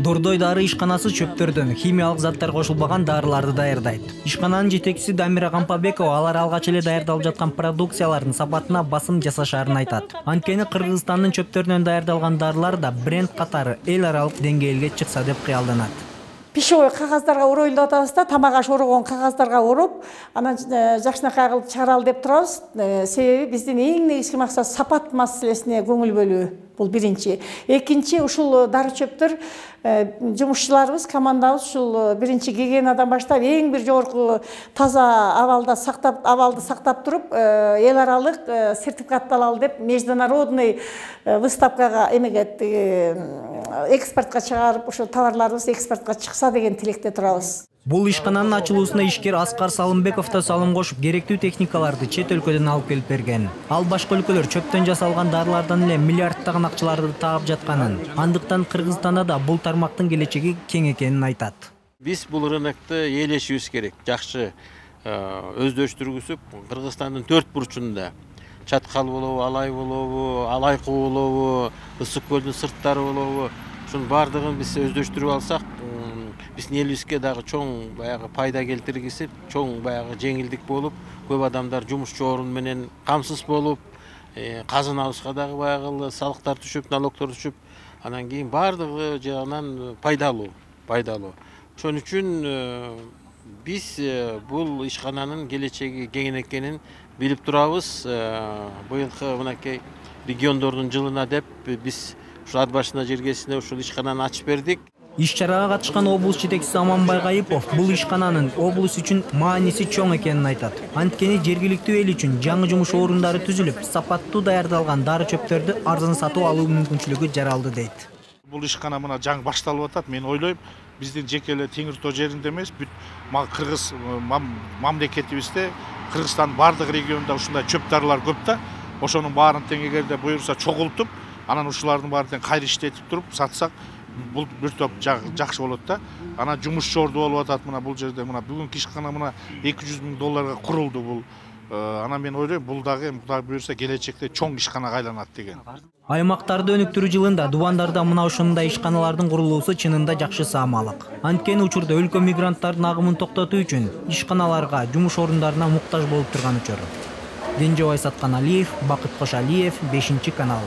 Дордой дары ишканасы чөптөрдөн химиялык заттар кошулбаган дарыларды даярдайт. Ишкананын жетекчиси Дамира Кампабекова алар алгач эле даярдалып жаткан продукциялардын сапатына басым жасашаарын айтат. Анткени Кыргызстандын чөптөрүнөн даярдалган дарылар да бренд катары эл аралык деңгээлге чыкса деп кыялданат. Пищевой кагаздарга оройлоп атабыз да, тамак аш орогон кагаздарга ороп, анан жакшынакай кылып чыгаралы деп турабыз. Себеби биздин эң негизги максат сапат маселесине көңүл бөлүү. Бул биринчи. Экинчи, ушул дары чөптөр жумушчуларыбыз, командабыз ушул биринчи гигиенадан баштап эң бир жогорку таза абалды сактап туруп, эл аралык сертификатталалы деп международный выставкага экспортко чыгарып, ошо товарларыбыз экспортко чыкса деген тилекте турабыз. Бул ишкананын ачылуусуна ишкер Аскар Салымбеков да салым кошуп, керектүү техникаларды чет өлкөдөн алып келип берген. Ал башка өлкөлөр чөптөн жасалган дарылардан эле миллиарддаган акчаларды таап жатканын, андыктан Кыргызстанда да бул тармактын келечеги кең экенин айтат. Биз бул рынокто ээлешибиз керек. Жакшы өздөштүргүзүп, Кыргызстандын 4 бурчунда Чаткал болобу, Алай болобу, Алайкуу болобу, Ысык көлдүн сырттары болобу, ушунун бардыгын биз өздөштүрүп алсак, биздин элибизге дагы чоң баягы пайда келтиргиси, чоң баягы жеңилдик болуп, көп адамдар жумушчу орун менен камсыз болуп, казынабызга дагы баягы салыктар түшүп, налогдор түшүп, анан кийин бардыгы жагынан пайдалуу. Ошон үчүн биз бул ишкананын келечеги кең экенин билип турабыз. Быйылкы мынакей региондордун жылына деп биз ушул ат башына жергесине ушул ишкананы ачып бердик. Иш-чарага катышкан облус жетекчиси Аманбай Гайыпов бул ишкананын облус үчүн мааниси чоң экенин айтат. Анткени жергиликтүү эл үчүн жаңы жумуш орундары түзүлүп, сапаттуу даярдалган дары чөптөрдү арзан сатып алуу мүмкүнчүлүгү жаралды дейт. Бул ишкана мына жаңы башталып атат. Мен ойлойм, биздин жеке эле Теңир Тоо жеринде эмес, бүт Кыргыз мамлекетибизде, Кыргызстандын бардык регионунда ушундай чөп дарылар көп да. Ошонун баарын тең эгерде буюрса чогултуп, анан ушулардын баарын кайра иштетип туруп сатсак, бул бир топ жакшы болот да. Анан жумушчу орду болуп атат мына бул жерде. Мына бүгүнкү ишкана мына $200,000 курулду бул. Анан мен ойлойм, бул дагы Кудай буюрса келечекте чоң ишканага айланат деген. Аймактарды өнүктүрүү жылында Дубандарда мына ошондой ишканалардын курулуусу чынында жакшы саамалык. Анткени учурда өлкө мигранттардын агымын токтотуу үчүн ишканаларга, жумуш орундарына муктаж болуп турган учур. Кенжебай Сатканалиев, Бакыт Кошалиев, 5 канал.